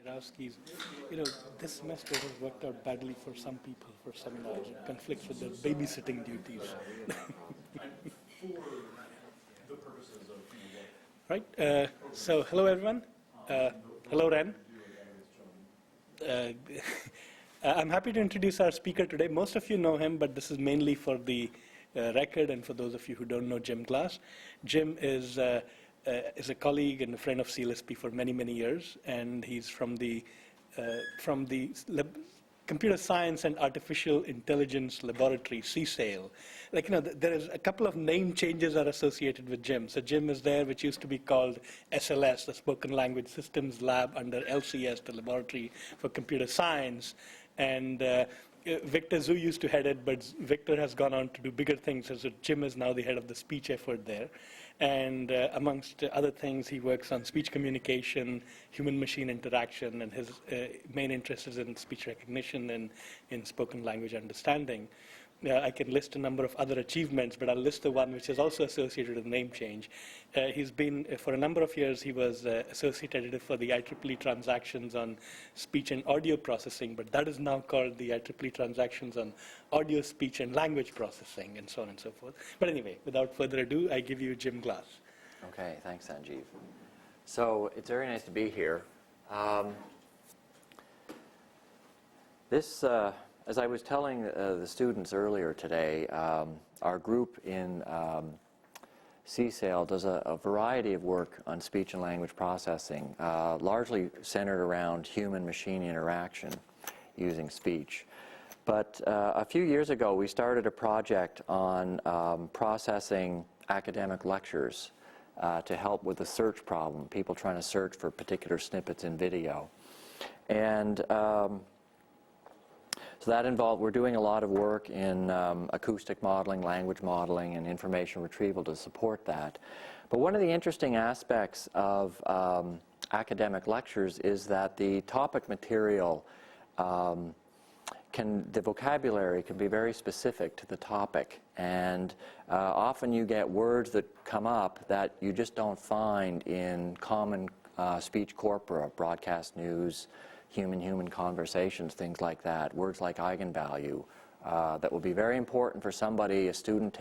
Yarowski's, this semester has worked out badly for some people for seminars. It conflicts with their babysitting duties. Right. So, hello everyone. Hello Ren. I'm happy to introduce our speaker today. Most of you know him, but this is mainly for the record and for those of you who don't know Jim Glass. Jim is a colleague and a friend of CLSP for many, many years, and he's from the Computer Science and Artificial Intelligence Laboratory, CSAIL. There is a couple of name changes are associated with Jim. So Jim is there, which used to be called SLS, the Spoken Language Systems Lab, under LCS, the Laboratory for Computer Science. And Victor Zhu used to head it, but Victor has gone on to do bigger things. So Jim is now the head of the speech effort there. And amongst other things, he works on speech communication, human-machine interaction, and his main interest is in speech recognition and in spoken language understanding. I can list a number of other achievements, but I'll list the one which is also associated with name change. He's been, for a number of years, he was associate editor for the IEEE transactions on speech and audio processing, but that is now called the IEEE transactions on audio, speech, and language processing, and so on and so forth. But anyway, without further ado, I give you Jim Glass. Okay, thanks, Sanjeev. So it's very nice to be here. As I was telling the students earlier today, our group in CSAIL does a variety of work on speech and language processing, largely centered around human-machine interaction using speech. But a few years ago, we started a project on processing academic lectures to help with the search problem, people trying to search for particular snippets in video. And so that involved, we're doing a lot of work in acoustic modeling, language modeling, and information retrieval to support that. But one of the interesting aspects of academic lectures is that the topic material, the vocabulary can be very specific to the topic. And often you get words that come up that you just don't find in common speech corpora, broadcast news, human-human conversations, things like that, words like eigenvalue, that will be very important for somebody, a student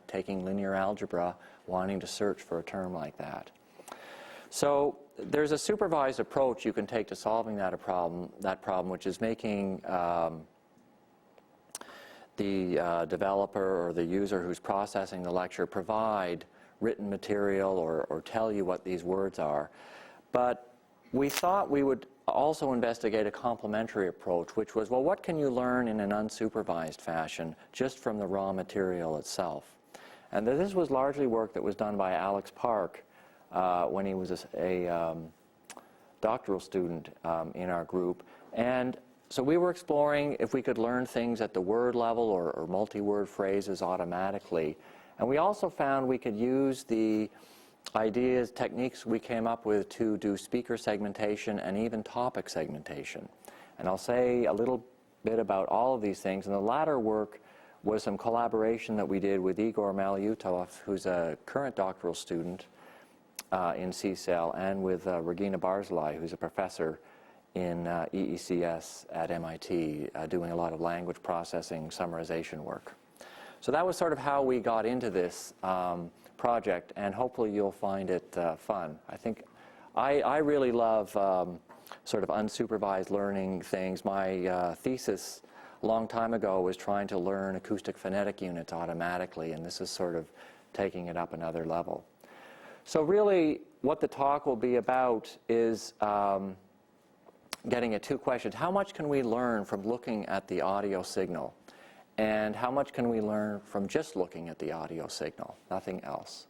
taking linear algebra, wanting to search for a term like that. So there's a supervised approach you can take to solving that problem, which is making the developer or the user who's processing the lecture provide written material or tell you what these words are. But we thought we would also investigate a complementary approach, which was, well, what can you learn in an unsupervised fashion just from the raw material itself? And this was largely work that was done by Alex Park when he was a doctoral student in our group. And so we were exploring if we could learn things at the word level or multi-word phrases automatically. And we also found we could use the ideas, techniques we came up with to do speaker segmentation and even topic segmentation. And I'll say a little bit about all of these things. And the latter work was some collaboration that we did with Igor Malyutov, who's a current doctoral student in CSAIL, and with Regina Barzilai, who's a professor in EECS at MIT, doing a lot of language processing summarization work. So that was sort of how we got into this project, and hopefully you'll find it fun. I think I really love sort of unsupervised learning things. My thesis a long time ago was trying to learn acoustic phonetic units automatically, and this is sort of taking it up another level. So really what the talk will be about is getting at two questions. How much can we learn from looking at the audio signal? And how much can we learn from just looking at the audio signal, nothing else?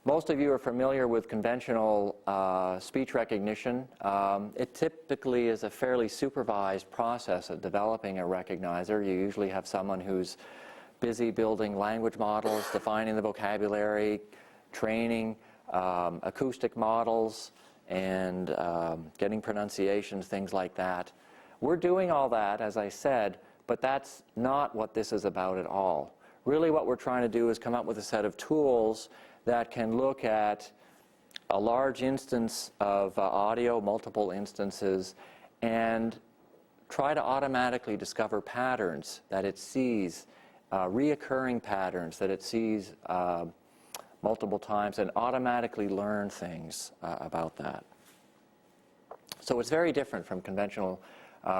Most of you are familiar with conventional speech recognition. It typically is a fairly supervised process of developing a recognizer. You usually have someone who's busy building language models, defining the vocabulary, training acoustic models, and getting pronunciations, things like that. We're doing all that, as I said, but that's not what this is about at all. Really what we're trying to do is come up with a set of tools that can look at a large instance of audio, multiple instances, and try to automatically discover patterns that it sees, reoccurring patterns that it sees multiple times, and automatically learn things about that. So it's very different from conventional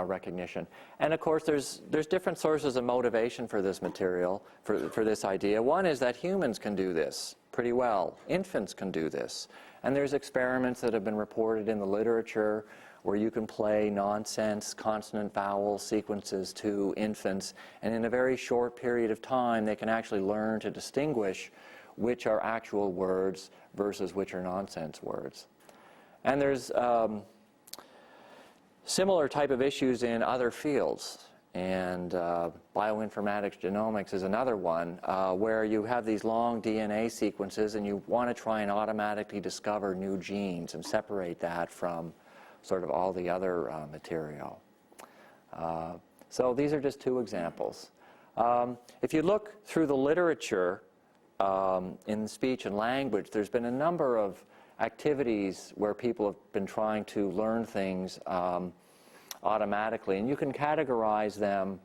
recognition. And of course, there's different sources of motivation for this material, for this idea. One is that humans can do this pretty well. Infants can do this. And there's experiments that have been reported in the literature where you can play nonsense consonant-vowel sequences to infants, and in a very short period of time, they can actually learn to distinguish which are actual words versus which are nonsense words. And there's similar type of issues in other fields, and bioinformatics genomics is another one where you have these long DNA sequences and you want to try and automatically discover new genes and separate that from sort of all the other material. So these are just two examples. If you look through the literature in speech and language, there's been a number of activities where people have been trying to learn things automatically, and you can categorize them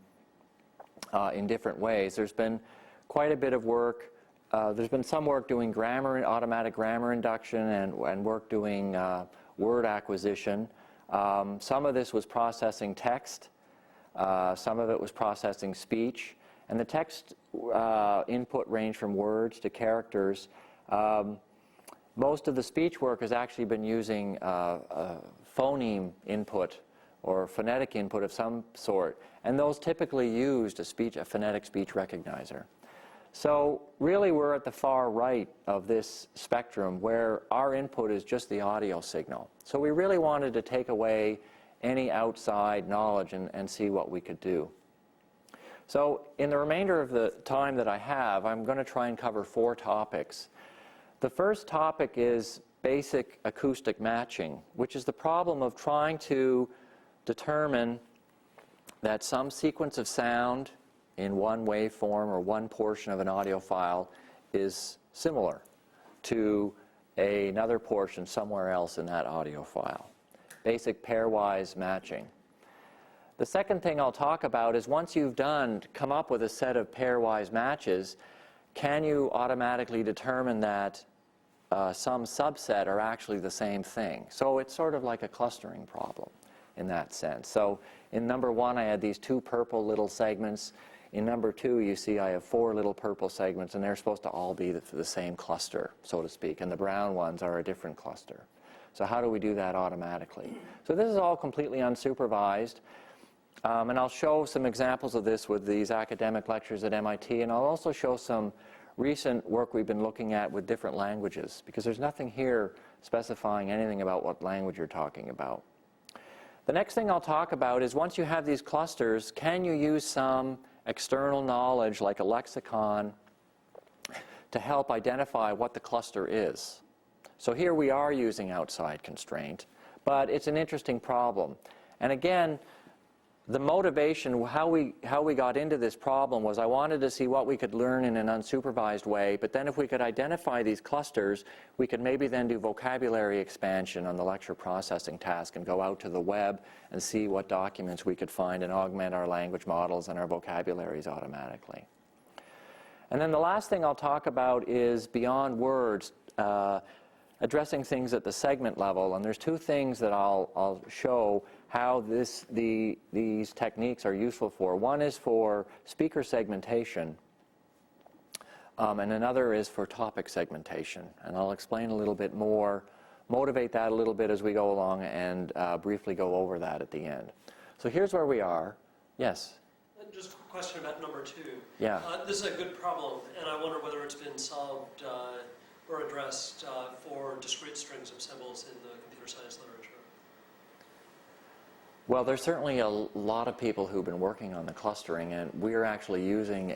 in different ways. There's been quite a bit of work. There's been some work doing grammar, automatic grammar induction, and work doing word acquisition. Some of this was processing text. Some of it was processing speech. And the text input ranged from words to characters. Most of the speech work has actually been using phoneme input or phonetic input of some sort, and those typically used a phonetic speech recognizer. So really we're at the far right of this spectrum where our input is just the audio signal. So we really wanted to take away any outside knowledge and see what we could do. So in the remainder of the time that I have, I'm going to try and cover 4 topics. The first topic is basic acoustic matching, which is the problem of trying to determine that some sequence of sound in one waveform or one portion of an audio file is similar to another portion somewhere else in that audio file. Basic pairwise matching. The second thing I'll talk about is once you've come up with a set of pairwise matches, can you automatically determine that some subset are actually the same thing? So it's sort of like a clustering problem in that sense. So in number 1, I had these 2 purple little segments. In number 2, you see I have 4 little purple segments, and they're supposed to all be the same cluster, so to speak, and the brown ones are a different cluster. So how do we do that automatically? So this is all completely unsupervised, and I'll show some examples of this with these academic lectures at MIT, and I'll also show some recent work we've been looking at with different languages, because there's nothing here specifying anything about what language you're talking about. The next thing I'll talk about is once you have these clusters, can you use some external knowledge like a lexicon to help identify what the cluster is? So here we are using outside constraint, but it's an interesting problem. And again, the motivation, how we got into this problem was I wanted to see what we could learn in an unsupervised way, but then if we could identify these clusters, we could maybe then do vocabulary expansion on the lecture processing task and go out to the web and see what documents we could find and augment our language models and our vocabularies automatically. And then the last thing I'll talk about is beyond words, addressing things at the segment level, and there's 2 things that I'll show how these techniques are useful for. One is for speaker segmentation, and another is for topic segmentation. And I'll explain a little bit more, motivate that a little bit as we go along, and briefly go over that at the end. So here's where we are. Yes? Just a question about number 2. Yeah. This is a good problem, and I wonder whether it's been solved or addressed for discrete strings of symbols in the computer science literature. Well, there's certainly a lot of people who've been working on the clustering, and we're actually using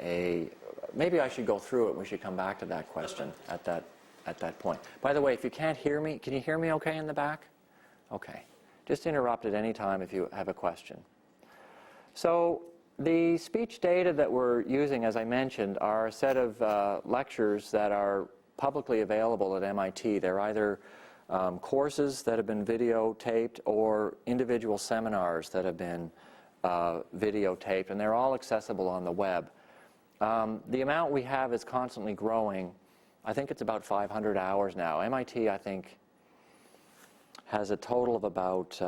maybe I should go through it. We should come back to that question at that point. By the way, if you can't hear me, can you hear me okay in the back? Okay. Just interrupt at any time if you have a question. So the speech data that we're using, as I mentioned, are a set of lectures that are publicly available at MIT. They're either courses that have been videotaped or individual seminars that have been videotaped, and they're all accessible on the web. The amount we have is constantly growing. I think it's about 500 hours now. MIT, I think, has a total of about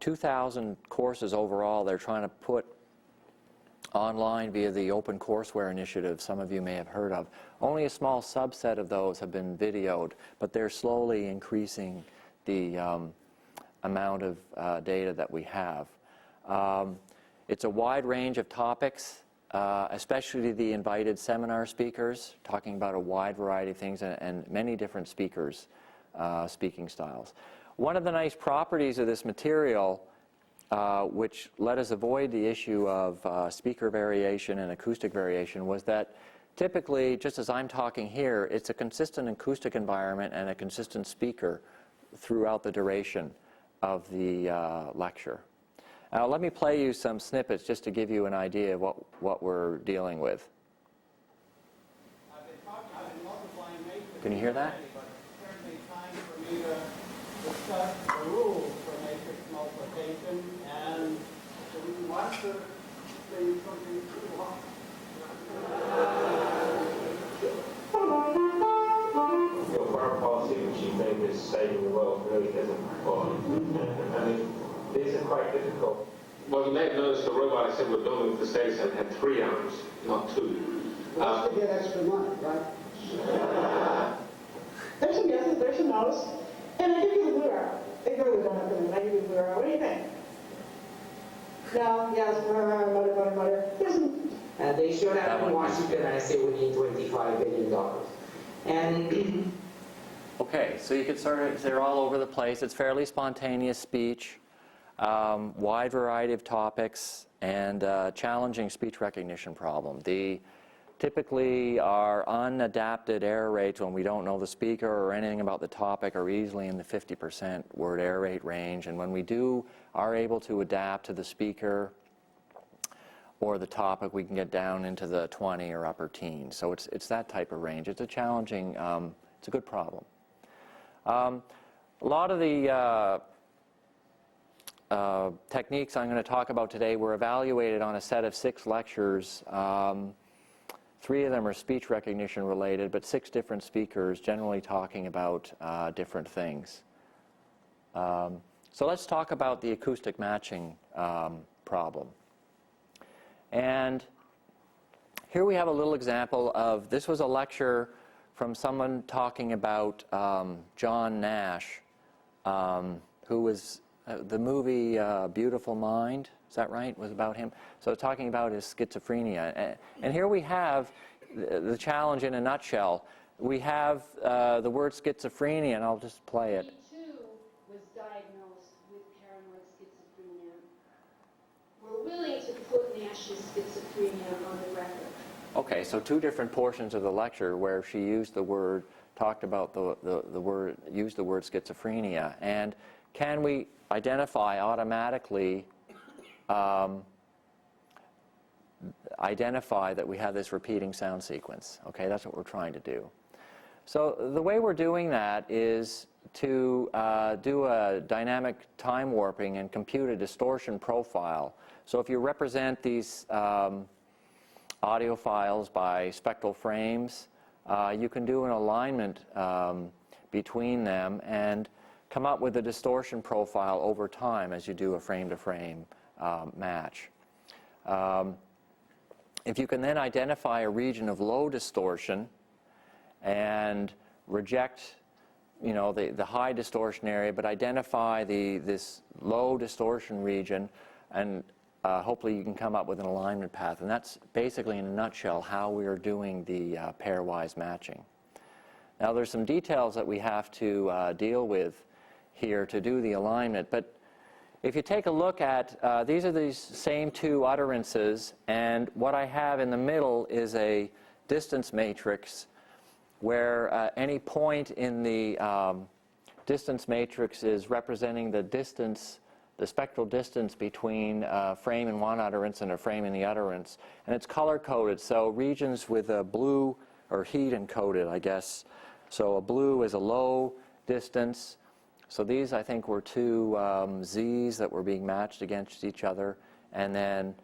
2,000 courses overall they're trying to put online via the Open Courseware initiative some of you may have heard of. Only a small subset of those have been videoed, but they're slowly increasing the amount of data that we have. It's a wide range of topics, especially the invited seminar speakers, talking about a wide variety of things and many different speakers, speaking styles. One of the nice properties of this material, which let us avoid the issue of speaker variation and acoustic variation, was that typically, just as I'm talking here, it's a consistent acoustic environment and a consistent speaker throughout the duration of the lecture. Now let me play you some snippets just to give you an idea of what we're dealing with. Can you hear that? Discuss the rules for matrix multiplication, and do we want to say something too long? Your foreign policy, which you think is saving the world, really isn't. I mean, these are quite difficult. Well, you may have noticed the robot I said we're building for the States had 3 arms, not 2. Well, to get extra money, right? There's some yeses, there's some nos. And I give you the blue arrow. They really don't have to. I give you the blue arrow. What do you think? No, yes, mutter. They showed up in Washington and I say we need $25 billion. And Okay, so you can sort of, they're all over the place. It's fairly spontaneous speech, wide variety of topics, and challenging speech recognition problem. Typically, our unadapted error rates when we don't know the speaker or anything about the topic are easily in the 50% word error rate range. And when we are able to adapt to the speaker or the topic, we can get down into the 20 or upper teens. So it's that type of range. It's a challenging, it's a good problem. A lot of the techniques I'm going to talk about today were evaluated on a set of 6 lectures. 3 of them are speech recognition related, but 6 different speakers generally talking about different things. So let's talk about the acoustic matching problem. And here we have a little example of, this was a lecture from someone talking about John Nash, who was, the movie Beautiful Mind, is that right, was about him? So talking about his schizophrenia. And here we have the challenge in a nutshell. We have the word schizophrenia, and I'll just play it. He too was diagnosed with paranoid schizophrenia. We're willing to put Nash's schizophrenia on the record. Okay, so 2 different portions of the lecture where she used the word, talked about the word, used the word schizophrenia. And can we identify automatically, identify that we have this repeating sound sequence? Okay, that's what we're trying to do. So the way we're doing that is to do a dynamic time warping and compute a distortion profile. So if you represent these audio files by spectral frames, you can do an alignment between them and come up with a distortion profile over time as you do a frame-to-frame match. If you can then identify a region of low distortion and reject, you know, the high distortion area, but identify this low distortion region, and hopefully you can come up with an alignment path. And that's basically, in a nutshell, how we are doing the pairwise matching. Now, there's some details that we have to deal with here to do the alignment, but if you take a look at, these are these same 2 utterances, and what I have in the middle is a distance matrix where any point in the distance matrix is representing the distance, the spectral distance between a frame in one utterance and a frame in the utterance. And it's color-coded, so regions with a blue, or heat encoded, I guess. So a blue is a low distance. So these, I think, were two Z's that were being matched against each other. And then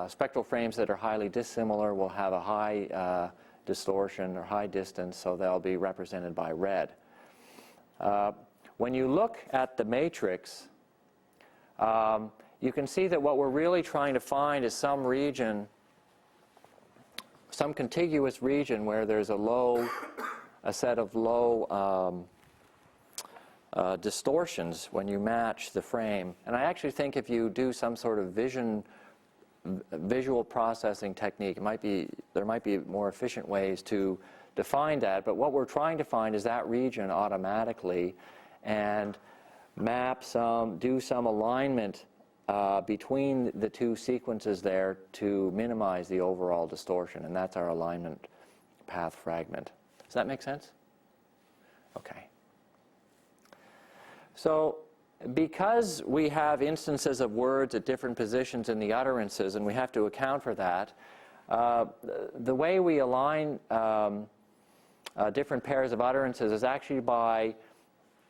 spectral frames that are highly dissimilar will have a high distortion or high distance, so they'll be represented by red. When you look at the matrix, you can see that what we're really trying to find is some region, some contiguous region where there's a set of low distortions when you match the frame. And I actually think if you do some sort of visual processing technique, there might be more efficient ways to define that. But what we're trying to find is that region automatically, and do some alignment between the two sequences there to minimize the overall distortion, and that's our alignment path fragment. Does that make sense? Okay. So because we have instances of words at different positions in the utterances, and we have to account for that, the way we align different pairs of utterances is actually by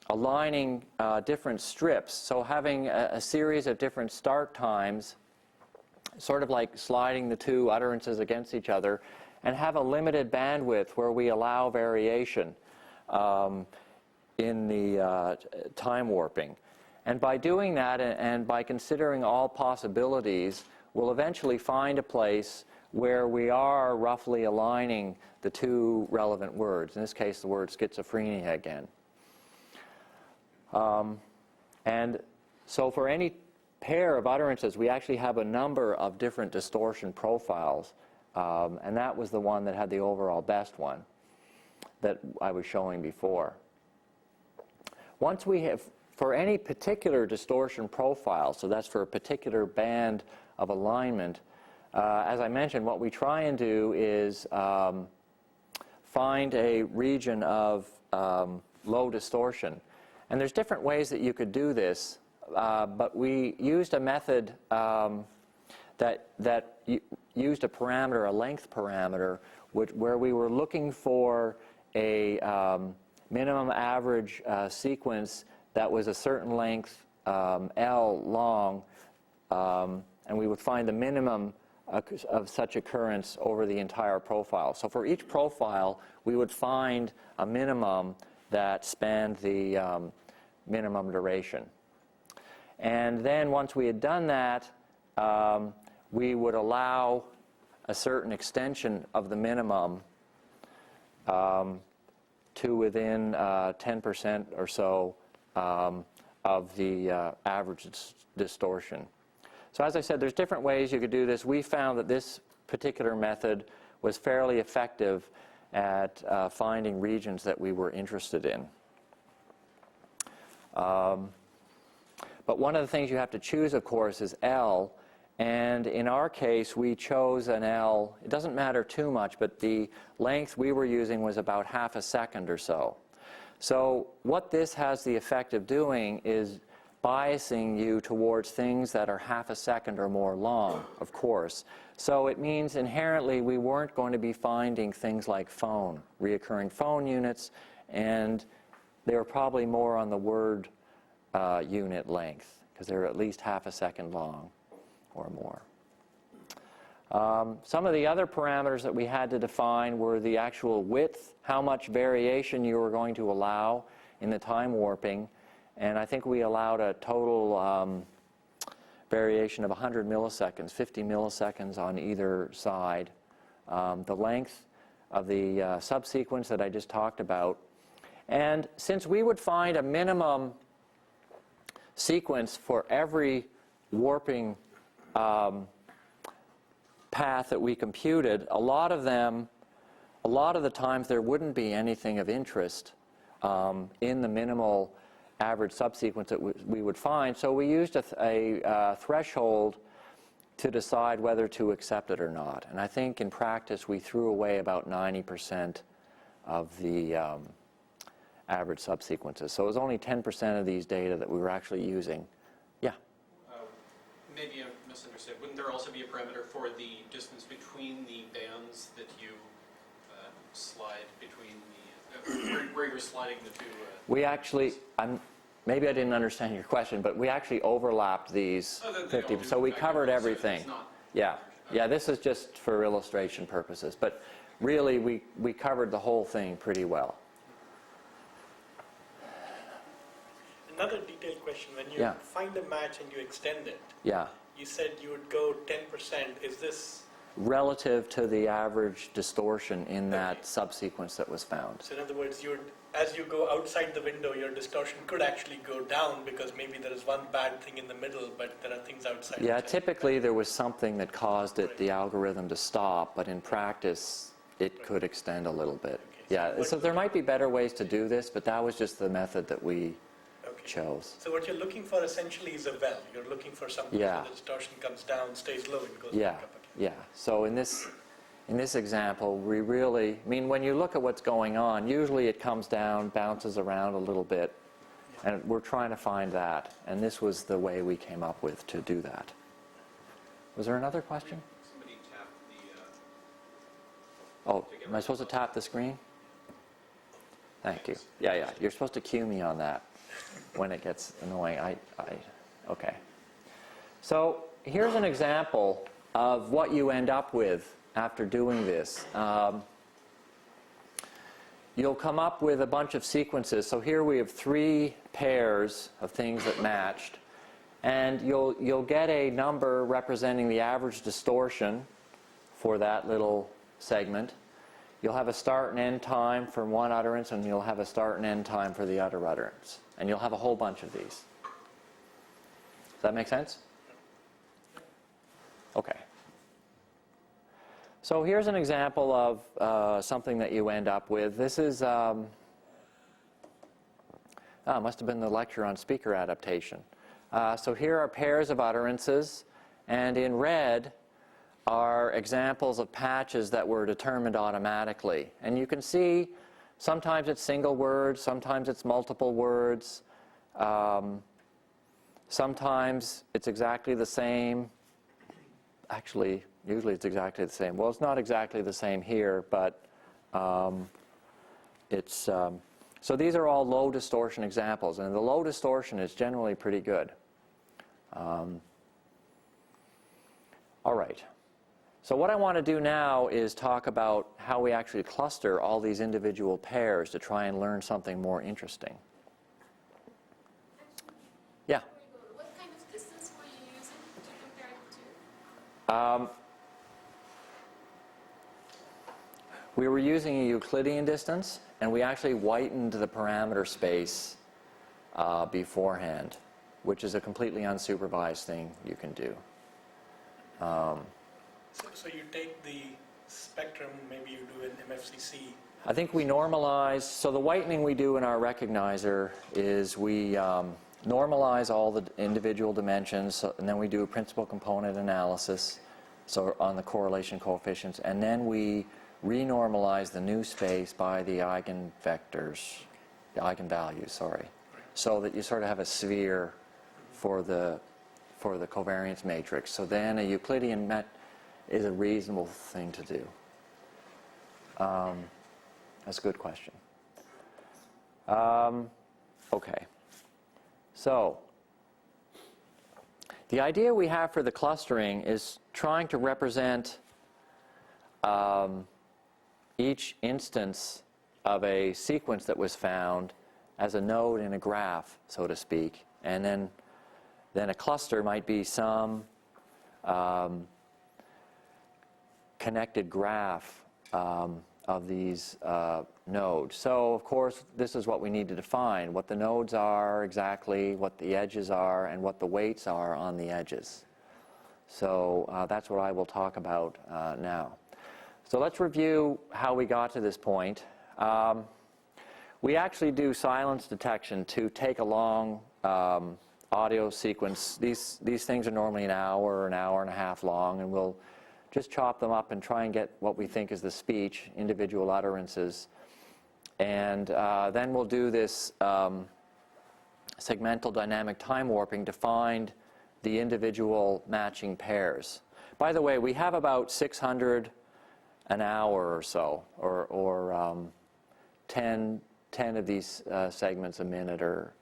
aligning different strips. So having a series of different start times, sort of like sliding the two utterances against each other, and have a limited bandwidth where we allow variation in the time warping. And by doing that, and by considering all possibilities, we'll eventually find a place where we are roughly aligning the two relevant words. In this case, the word schizophrenia again. And so for any pair of utterances, we actually have a number of different distortion profiles. And that was the one that had the overall best one that I was showing before. Once we have, for any particular distortion profile, so that's for a particular band of alignment, as I mentioned, what we try and do is find a region of low distortion. And there's different ways that you could do this, but we used a method that used a parameter, a length parameter, where we were looking for a minimum average sequence that was a certain length, L long, and we would find the minimum of such occurrence over the entire profile. So for each profile, we would find a minimum that spanned the minimum duration. And then once we had done that, we would allow a certain extension of the minimum to within 10% or so of the average distortion. So as I said, there's different ways you could do this. We found that this particular method was fairly effective at finding regions that we were interested in. But one of the things you have to choose, of course, is L. And in our case, we chose an L. It doesn't matter too much, but the length we were using was about half a second or so. So what this has the effect of doing is biasing you towards things that are half a second or more long, of course. So it means inherently we weren't going to be finding things like phone, reoccurring phone units, and they were probably more on the word unit length, because they're at least half a second long or more. Some of the other parameters that we had to define were the actual width, how much variation you were going to allow in the time warping, and I think we allowed a total variation of 100 milliseconds, 50 milliseconds on either side. The length of the subsequence that I just talked about. And since we would find a minimum sequence for every warping path that we computed, a lot of the times there wouldn't be anything of interest in the minimal average subsequence that we would find. So we used a threshold to decide whether to accept it or not. And I think in practice we threw away about 90% of the average subsequences. So it was only 10% of these data that we were actually using. Yeah? Maybe I misunderstood. Wouldn't there also be a parameter for the distance between the bands that you slide between the where you were sliding the two. We actually, maybe I didn't understand your question, but we actually overlapped these Oh, they 50, all do so we back covered and forth, so everything. it's not- Yeah, yeah, this is just for illustration purposes, but really we covered the whole thing pretty well. Another detailed question, when you Yeah. find a match and you extend it, Yeah, you said you would go 10%. Is this, relative to the average distortion in that Okay. subsequence that was found. so in other words, as you go outside the window, your distortion could actually go down because maybe there is one bad thing in the middle, but there are things outside. Yeah, which are- typically there was something that caused it, Right. the algorithm to stop, but in practice it could extend a little bit. Okay, so Yeah, what so would there you- might be better ways to do this, but that was just the method that we Okay. chose. So what you're looking for essentially is a well. You're looking for something Yeah. where the distortion comes down, stays low, and goes Yeah, back up again. yeah. So in this example, we really, I mean, when you look at what's going on, usually it comes down, bounces around a little bit, and we're trying to find that. And this was the way we came up with to do that. Was there another question? Somebody tapped Oh, am I supposed to tap the screen? Thank you. Yeah, yeah. You're supposed to cue me on that when it gets annoying. Okay. So here's an example of what you end up with after doing this. You'll come up with a bunch of sequences. So here we have 3 pairs of things that matched. And you'll get a number representing the average distortion for that little segment. You'll have a start and end time for one utterance, and you'll have a start and end time for the other utterance. And you'll have a whole bunch of these. Does that make sense? Okay. So here's an example of something that you end up with. This is, must have been the lecture on speaker adaptation. So here are pairs of utterances, and in red are examples of patches that were determined automatically. And you can see sometimes it's single words, sometimes it's multiple words, sometimes it's exactly the same. Actually, usually it's exactly the same. Well, it's not exactly the same here, but it's... so these are all low distortion examples, and the low distortion is generally pretty good. All right. So what I want to do now is talk about how we actually cluster all these individual pairs to try and learn something more interesting. Yeah? What kind of distance were you using to compare it to? We were using a Euclidean distance, and we actually whitened the parameter space beforehand, which is a completely unsupervised thing you can do. So you take the spectrum, maybe you do an MFCC. I think we normalize, so the whitening we do in our recognizer is we normalize all the individual dimensions, and then we do a principal component analysis, so on the correlation coefficients, and then we renormalize the new space by the eigenvectors, the eigenvalues, sorry, so that you sort of have a sphere for the covariance matrix. So then a Euclidean met is a reasonable thing to do. That's a good question. Okay. So the idea we have for the clustering is trying to represent each instance of a sequence that was found as a node in a graph, so to speak. And then a cluster might be some connected graph of these nodes. So, of course, this is what we need to define, what the nodes are exactly, what the edges are, and what the weights are on the edges. So that's what I will talk about now. So let's review how we got to this point. We actually do silence detection to take a long audio sequence. These things are normally an hour and a half long, and we'll just chop them up and try and get what we think is the speech, individual utterances. And then we'll do this segmental dynamic time warping to find the individual matching pairs. By the way, we have about 600 an hour or so, or 10 10 of these segments a minute or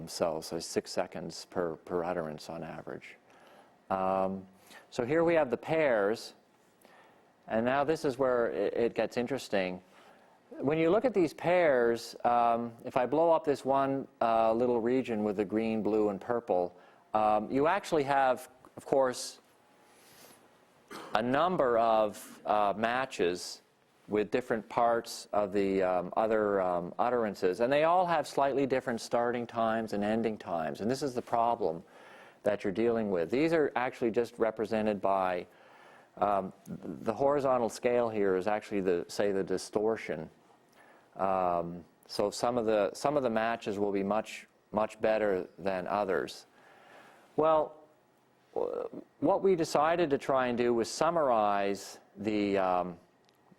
so 6 seconds per utterance on average. So here we have the pairs, and now this is where it gets interesting. When you look at these pairs, if I blow up this one little region with the green, blue, and purple, you actually have, of course, a number of matches with different parts of the other utterances, and they all have slightly different starting times and ending times, and this is the problem that you're dealing with. These are actually just represented by the horizontal scale here is actually the distortion. So some of the matches will be much better than others. Well, what we decided to try and do was summarize the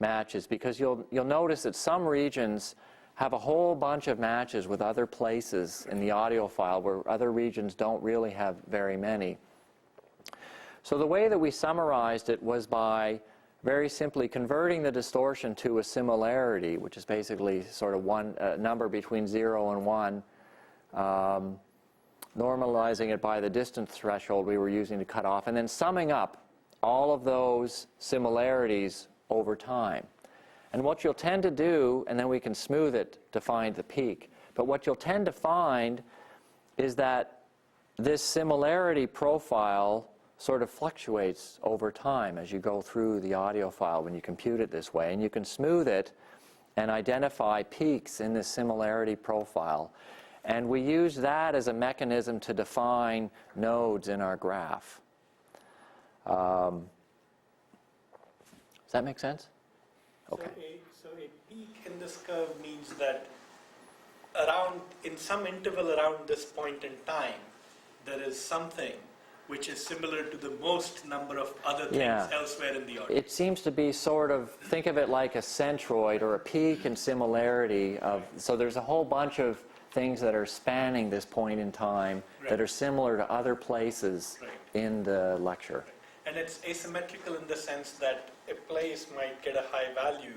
matches, because you'll notice that some regions have a whole bunch of matches with other places in the audio file where other regions don't really have very many. So the way that we summarized it was by very simply converting the distortion to a similarity, which is basically sort of one number between 0 and 1, normalizing it by the distance threshold we were using to cut off, and then summing up all of those similarities over time. And what you'll tend to do, and then we can smooth it to find the peak, but what you'll tend to find is that this similarity profile sort of fluctuates over time as you go through the audio file when you compute it this way. And you can smooth it and identify peaks in this similarity profile. And we use that as a mechanism to define nodes in our graph. Does that make sense? Okay. So a peak in this curve means that in some interval around this point in time, there is something which is similar to the most number of other things elsewhere in the audio. It seems to be sort of, think of it like a centroid or a peak in similarity of, so there's a whole bunch of things that are spanning this point in time that are similar to other places in the lecture. And it's asymmetrical in the sense that a place might get a high value,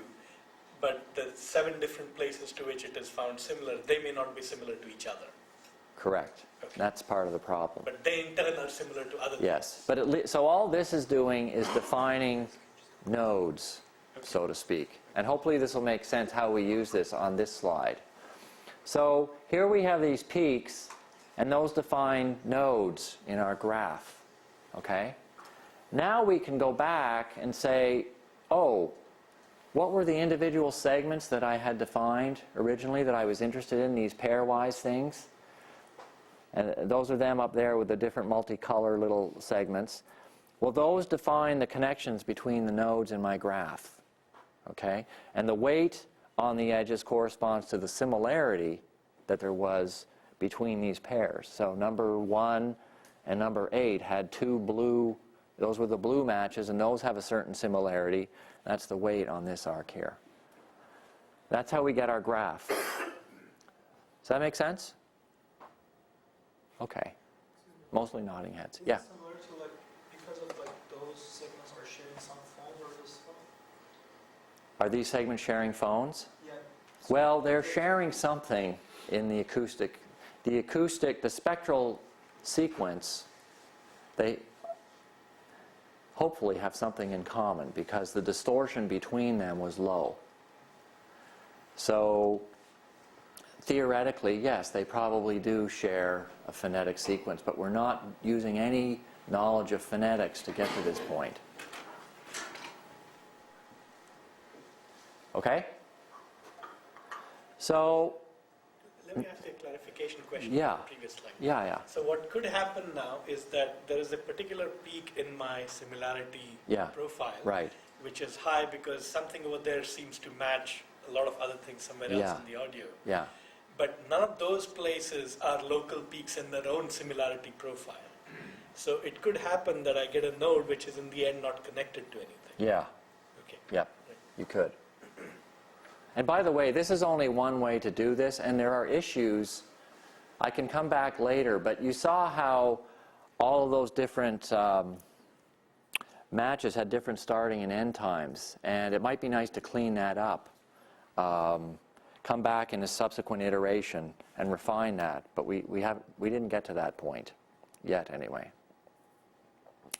but the 7 different places to which it is found similar, they may not be similar to each other. Correct. Okay. That's part of the problem. But they in turn are similar to other things. But so all this is doing is defining nodes, so to speak. And hopefully this will make sense how we use this on this slide. So here we have these peaks, and those define nodes in our graph. Okay? Now we can go back and say, oh, what were the individual segments that I had defined originally that I was interested in, these pairwise things? And those are them up there with the different multicolor little segments. Well, those define the connections between the nodes in my graph. Okay? And the weight on the edges corresponds to the similarity that there was between these pairs. So number 1 and number 8 had 2 blue, those were the blue matches, and those have a certain similarity. That's the weight on this arc here. That's how we get our graph. Does that make sense? Okay. Mostly nodding heads. Yeah. Similar to because of those segments are sharing some phone or this phone? Are these segments sharing phones? Yeah. Well, they're sharing something in the acoustic. The spectral sequence, they hopefully have something in common because the distortion between them was low. So theoretically, yes, they probably do share a phonetic sequence, but we're not using any knowledge of phonetics to get to this point. Okay? So, let me ask you a clarification question yeah. from the previous slide. Yeah. So what could happen now is that there is a particular peak in my similarity profile, which is high because something over there seems to match a lot of other things somewhere else in the audio. Yeah. But none of those places are local peaks in their own similarity profile. So it could happen that I get a node which is in the end not connected to anything. Yeah. Okay. Yep. You could. And by the way, this is only one way to do this, and there are issues. I can come back later, but you saw how all of those different matches had different starting and end times, and it might be nice to clean that up. come back in a subsequent iteration and refine that. But we didn't get to that point yet anyway.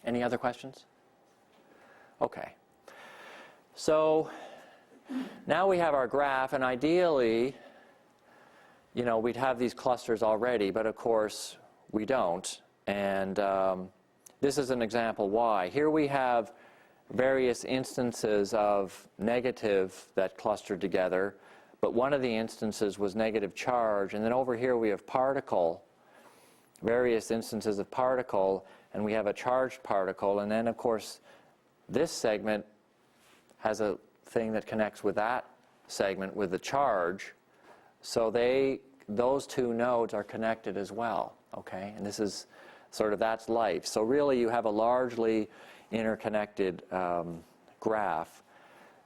Any other questions? Okay. So now we have our graph, and ideally, we'd have these clusters already, but of course we don't. And this is an example why. Here we have various instances of negative that clustered together, but one of the instances was negative charge. And then over here we have particle, various instances of particle, and we have a charged particle. And then, of course, this segment has a thing that connects with that segment with the charge. So those two nodes are connected as well, okay? And this is sort of, that's life. So really you have a largely interconnected graph.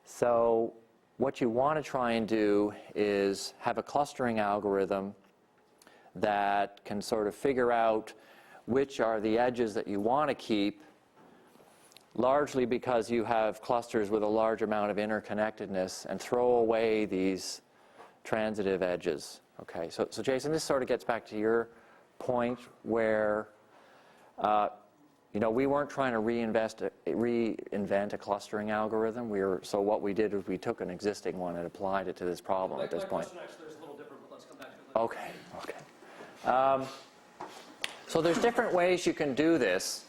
So what you want to try and do is have a clustering algorithm that can sort of figure out which are the edges that you want to keep, largely because you have clusters with a large amount of interconnectedness, and throw away these transitive edges. Okay, so Jason, this sort of gets back to your point where we weren't trying to reinvent a clustering algorithm. So what we did is we took an existing one and applied it to this problem at this point. My question actually is a little different, but let's come back to it later. Okay. So there's different ways you can do this.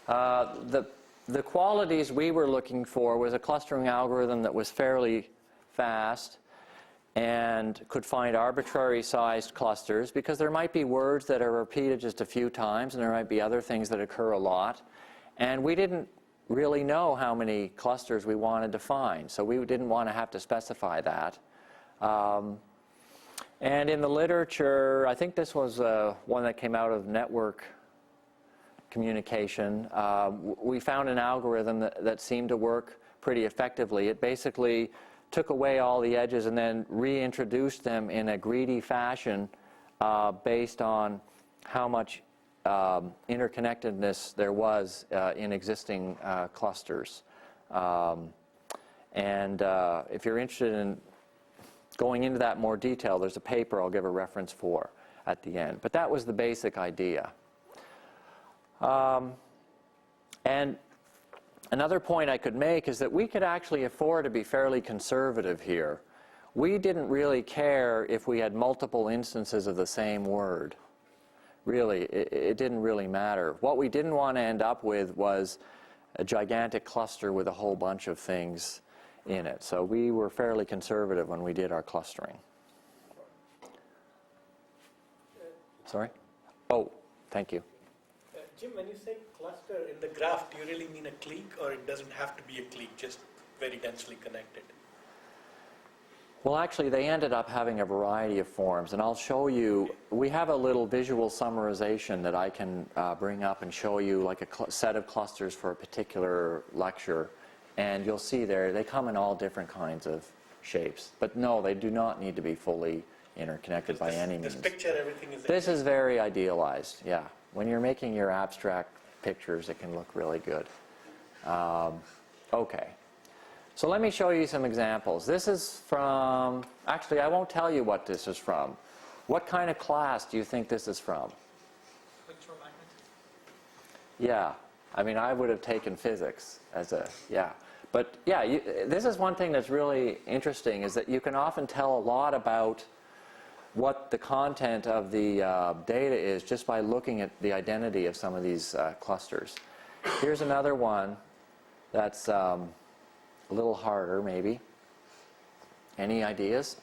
The qualities we were looking for was a clustering algorithm that was fairly fast and could find arbitrary sized clusters, because there might be words that are repeated just a few times, and there might be other things that occur a lot. And we didn't really know how many clusters we wanted to find, so we didn't want to have to specify that. And in the literature, I think this was one that came out of network communication, we found an algorithm that seemed to work pretty effectively. It basically took away all the edges and then reintroduced them in a greedy fashion based on how much interconnectedness there was in existing clusters. And if you're interested in going into that more detail, there's a paper I'll give a reference for at the end. But that was the basic idea. And another point I could make is that we could actually afford to be fairly conservative here. We didn't really care if we had multiple instances of the same word. Really, it didn't really matter. What we didn't want to end up with was a gigantic cluster with a whole bunch of things in it. So we were fairly conservative when we did our clustering. Sorry? Oh, thank you. Jim, when you say cluster in the graph, do you really mean a clique, or it doesn't have to be a clique, just very densely connected? Well, actually, they ended up having a variety of forms, and I'll show you. We have a little visual summarization that I can bring up and show you, like a set of clusters for a particular lecture, and you'll see there they come in all different kinds of shapes. But no, they do not need to be fully interconnected by any means. This picture, everything is... This is very idealized, yeah. When you're making your abstract pictures, it can look really good. Okay. So let me show you some examples. This is from... Actually, I won't tell you what this is from. What kind of class do you think this is from? Electromagnetic. Yeah. I mean, I would have taken physics as a... Yeah. But, yeah, this is one thing that's really interesting, is that you can often tell a lot about what the content of the data is just by looking at the identity of some of these clusters. Here's another one that's a little harder, maybe. Any ideas?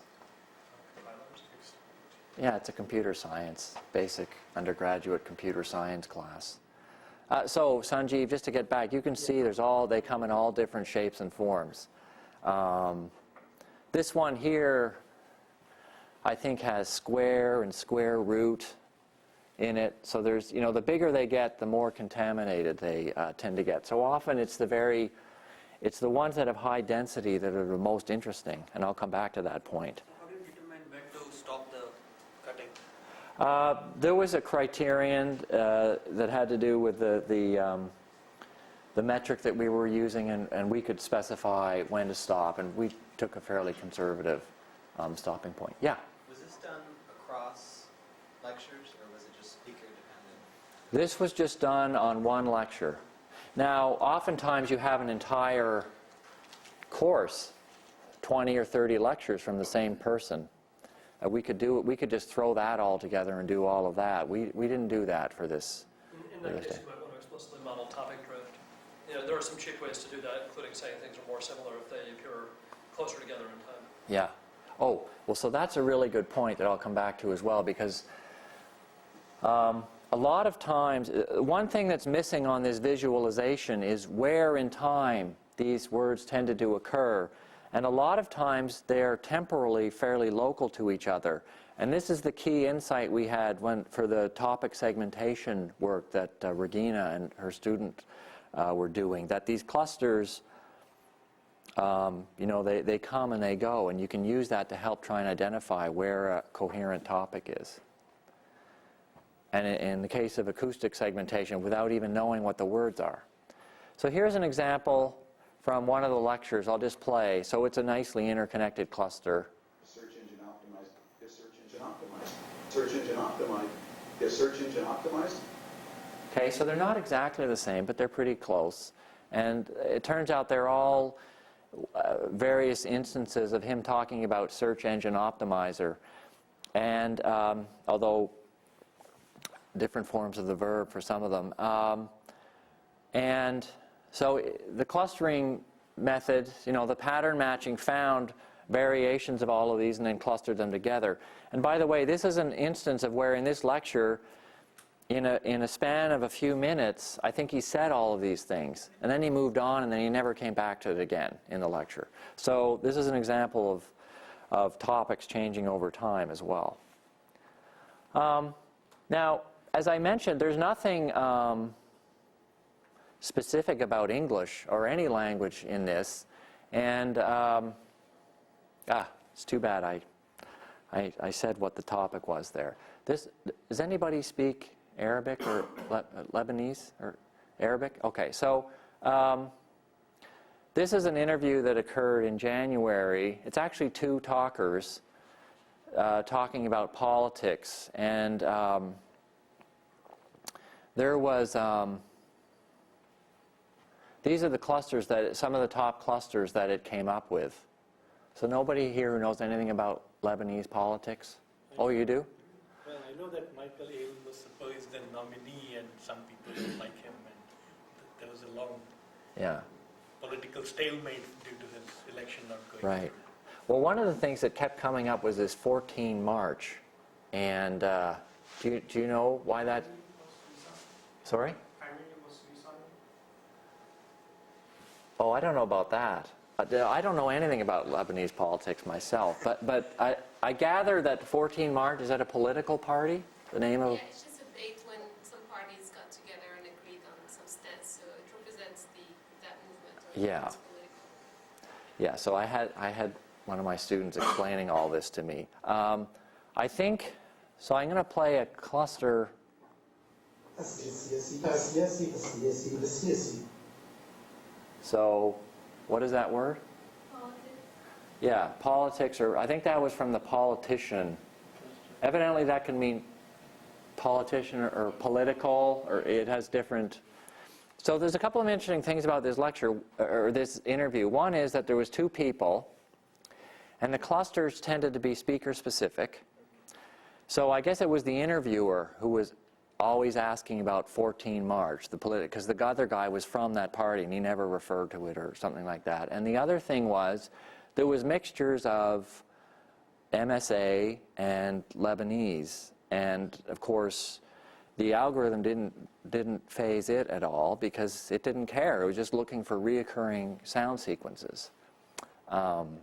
Yeah, it's a computer science, basic undergraduate computer science class. So, Sanjeev, just to get back, you can see they come in all different shapes and forms. This one here, I think, has square and square root in it. So there's, the bigger they get, the more contaminated they tend to get. So often it's the ones that have high density that are the most interesting, and I'll come back to that point. How do you determine when to stop the cutting? There was a criterion that had to do with the metric that we were using, and we could specify when to stop, and we took a fairly conservative stopping point. Yeah? Was this done across lectures, or was it just speaker dependent? This was just done on one lecture. Now, oftentimes you have an entire course, 20 or 30 lectures from the same person. We could just throw that all together and do all of that. We didn't do that for this. In that case, you might want to explicitly model topic drift. There are some cheap ways to do that, including saying things are more similar if they appear closer together in time. Yeah. Oh, well, so that's a really good point that I'll come back to as well, because a lot of times, one thing that's missing on this visualization is where in time these words tended to occur. And a lot of times they're temporally fairly local to each other. And this is the key insight we had for the topic segmentation work that Regina and her student were doing, that these clusters, they come and they go, and you can use that to help try and identify where a coherent topic is. And in the case of acoustic segmentation, without even knowing what the words are. So here's an example from one of the lectures. I'll just play. So it's a nicely interconnected cluster. Search engine optimized. Is search engine optimized? Search engine optimized. Is search engine optimized? Okay, so they're not exactly the same, but they're pretty close. And it turns out they're all various instances of him talking about search engine optimizer. And although different forms of the verb for some of them. And so the clustering method, the pattern matching found variations of all of these and then clustered them together. And by the way, this is an instance of where in this lecture, in a span of a few minutes, I think he said all of these things. And then he moved on, and then he never came back to it again in the lecture. So this is an example of topics changing over time as well. Now, as I mentioned, there's nothing specific about English or any language in this. And it's too bad I said what the topic was there. Does anybody speak Arabic or Lebanese or Arabic? Okay, so this is an interview that occurred in January. It's actually two talkers talking about politics. And there was, these are the clusters some of the top clusters that it came up with. So nobody here who knows anything about Lebanese politics? Oh, you do? Well, I know that Michael Aoun was supposed the nominee, and some people don't like him, and there was a long political stalemate due to his election not going right. Well, one of the things that kept coming up was this 14 March. And do you know why that? Sorry? Oh, I don't know about that. I don't know anything about Lebanese politics myself. But I gather that 14 March, is that a political party? The name of? Yeah, it's just a date when some parties got together and agreed on some steps. So it represents that movement. Yeah. Yeah. So I had one of my students explaining all this to me. I think so. I'm going to play a cluster. So, what is that word? Politics. Yeah, politics, or I think that was from the politician. Evidently that can mean politician or political, or it has different. So there's a couple of interesting things about this lecture, or this interview. One is that there was two people, and the clusters tended to be speaker specific. So I guess it was the interviewer who was always asking about 14 March, because the other guy was from that party and he never referred to it or something like that. And the other thing was there was mixtures of MSA and Lebanese, and of course the algorithm didn't phase it at all because it didn't care. It was just looking for reoccurring sound sequences. Can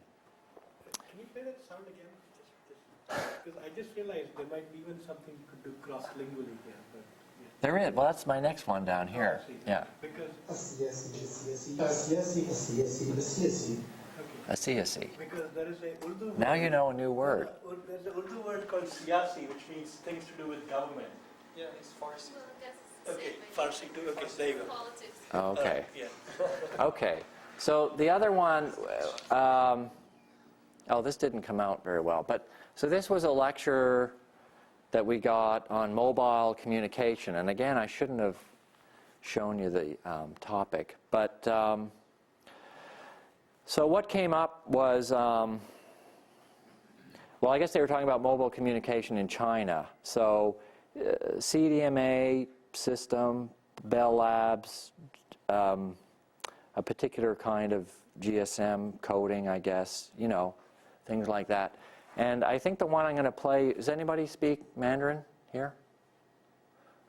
you play that sound again? Because I just realized there might be even something you could do cross-lingually here. But, yeah. There is. Well, that's my next one down here. Yeah. Because Asiyasi. Because there is a Urdu word. Now you know a new word. There's an Urdu word called siyasi, which means things to do with government. Yeah, it's Farsi. Well, Okay, Farsi too. Okay, there you go. Politics. Okay. Yeah. Okay. So the other one, oh, this didn't come out very well. But so this was a lecture that we got on mobile communication. And again, I shouldn't have shown you the topic. But so what came up was, well, I guess they were talking about mobile communication in China. So CDMA system, Bell Labs, a particular kind of GSM coding, I guess, you know, things like that. And I think the one I'm going to play, does anybody speak Mandarin here?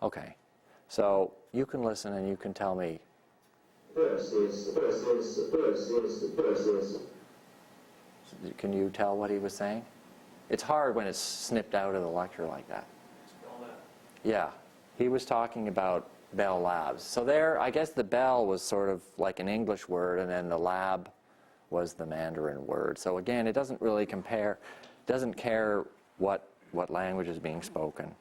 Okay. So you can listen and you can tell me. Can you tell what he was saying? It's hard when it's snipped out of the lecture like that. Yeah. He was talking about Bell Labs. So there, I guess the Bell was sort of like an English word, and then the lab was the Mandarin word. So again, it doesn't really compare, doesn't care what language is being spoken.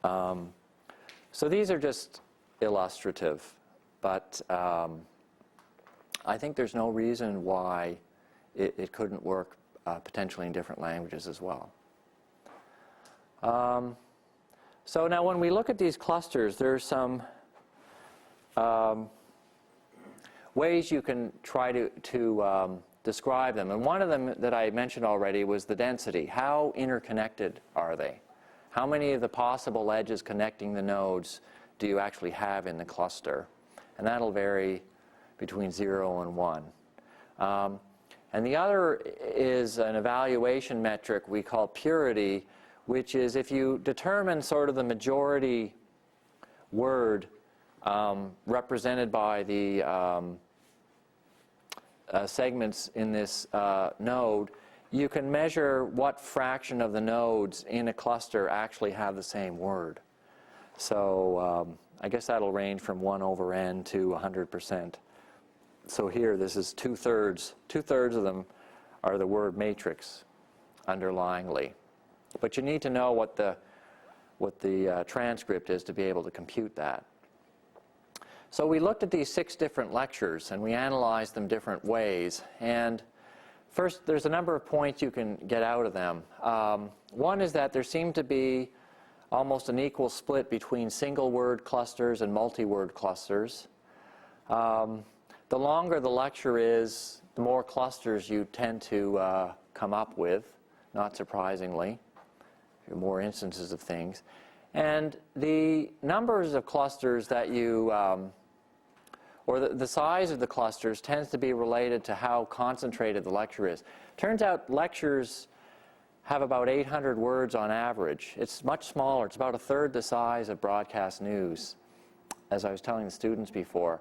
So these are just illustrative, but I think there's no reason why it couldn't work potentially in different languages as well. So now when we look at these clusters, there's some ways you can try to describe them. And one of them that I mentioned already was the density. How interconnected are they? How many of the possible edges connecting the nodes do you actually have in the cluster? And that'll vary between 0 and 1. And the other is an evaluation metric we call purity, which is if you determine sort of the majority word represented by the segments in this node, you can measure what fraction of the nodes in a cluster actually have the same word. So I guess that'll range from 1 over n to 100%. So here, this is 2/3. 2/3 of them are the word matrix underlyingly. But you need to know what the transcript is to be able to compute that. So we looked at these 6 different lectures, and we analyzed them different ways. And first, there's a number of points you can get out of them. One is that there seemed to be almost an equal split between single-word clusters and multi-word clusters. The longer the lecture is, the more clusters you tend to come up with, not surprisingly, more instances of things. And the numbers of clusters that you, or the size of the clusters tends to be related to how concentrated the lecture is. Turns out lectures have about 800 words on average. It's much smaller. It's about 1/3 the size of broadcast news, as I was telling the students before.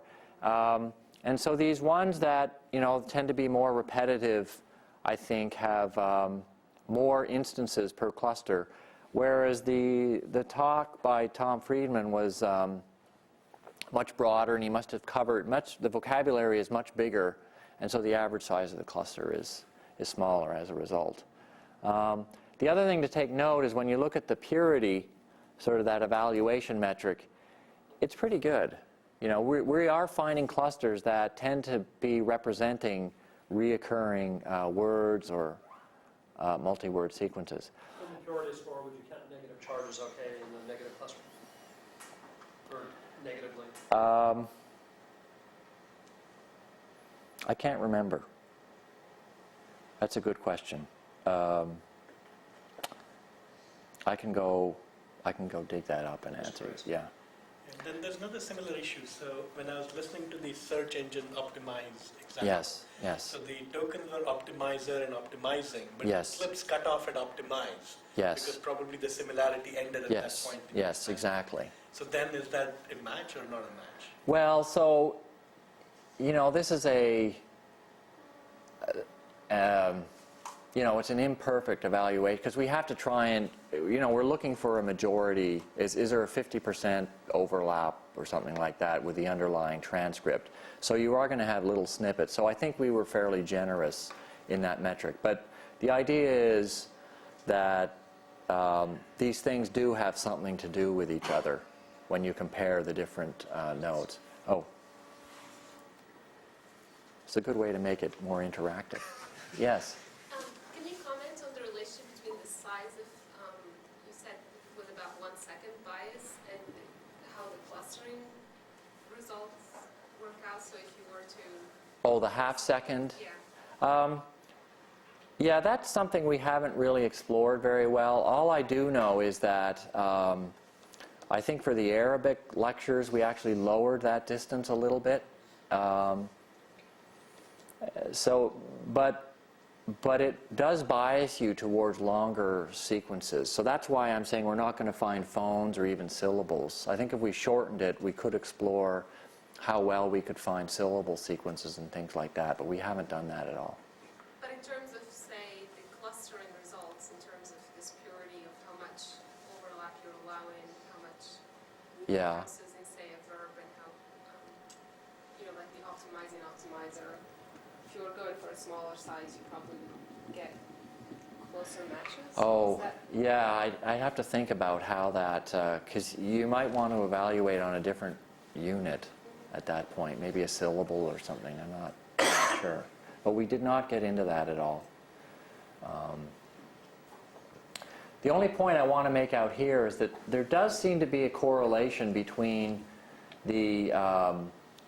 And so these ones that, you know, tend to be more repetitive, I think, have more instances per cluster, whereas the talk by Tom Friedman was much broader, and he must have covered the vocabulary is much bigger, and so the average size of the cluster is smaller as a result. The other thing to take note is when you look at the purity, sort of that evaluation metric, it's pretty good. You know, we are finding clusters that tend to be representing reoccurring words or multi-word sequences. The majority score, would you count negative charges okay in the negative cluster? Or negatively? I can't remember. That's a good question. I can go dig that up and answer it. Yeah. And then there's another similar issue. So when I was listening to the search engine optimize example, Yes. so the tokens were optimizer and optimizing, but Yes. the clips cut off at optimize. Yes. Because probably the similarity ended at Yes. that point. Yes, exactly. So then is that a match or not a match? Well, so, you know, this is you know, it's an imperfect evaluation because we have to try and, you know, we're looking for a majority. Is there a 50% overlap or something like that with the underlying transcript? So you are going to have little snippets. So I think we were fairly generous in that metric. But the idea is that these things do have something to do with each other when you compare the different nodes. Oh. It's a good way to make it more interactive. Yes? half-second bias and how the clustering results work out? So if you were to... Oh, the half-second? Yeah. Yeah, that's something we haven't really explored very well. All I do know is that I think for the Arabic lectures, we actually lowered that distance a little bit. But it does bias you towards longer sequences. So that's why I'm saying we're not going to find phones or even syllables. I think if we shortened it, we could explore how well we could find syllable sequences and things like that, but we haven't done that at all. But in terms of, say, the clustering results, in terms of this purity of how much overlap you're allowing, how much nuances in, say, a verb, and how, like the optimizer, if you were going for a smaller size, you probably get closer matches. Oh, yeah, I have to think about how that, because you might want to evaluate on a different unit at that point, maybe a syllable or something, I'm not sure. But we did not get into that at all. The only point I want to make out here is that there does seem to be a correlation between the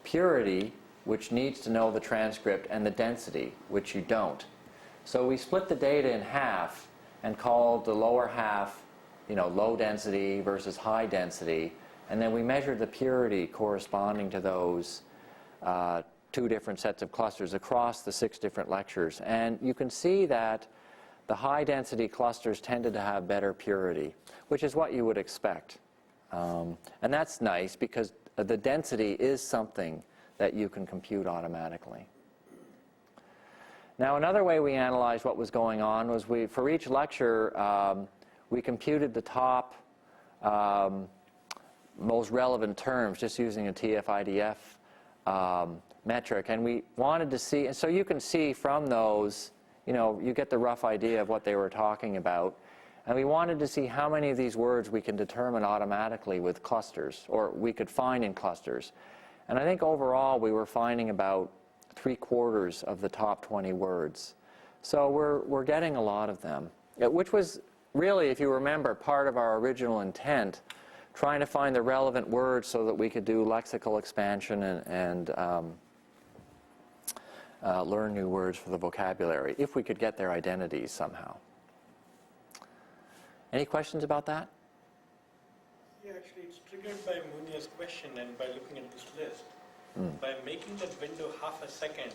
purity, which needs to know the transcript, and the density, which you don't. So we split the data in half and called the lower half, low density versus high density, and then we measured the purity corresponding to those two different sets of clusters across the 6 different lectures. And you can see that the high density clusters tended to have better purity, which is what you would expect. And that's nice because the density is something that you can compute automatically. Now, another way we analyzed what was going on was for each lecture, we computed the top most relevant terms just using a TF-IDF metric, and we wanted to see, and so you can see from those, you get the rough idea of what they were talking about, and we wanted to see how many of these words we can determine automatically with clusters, or we could find in clusters. And I think overall we were finding about 3/4 of the top 20 words. So we're getting a lot of them, which was really, if you remember, part of our original intent, trying to find the relevant words so that we could do lexical expansion and learn new words for the vocabulary, if we could get their identities somehow. Any questions about that? Yeah, actually, it's triggered by Munia's question and by looking at this list. By making that window half a second,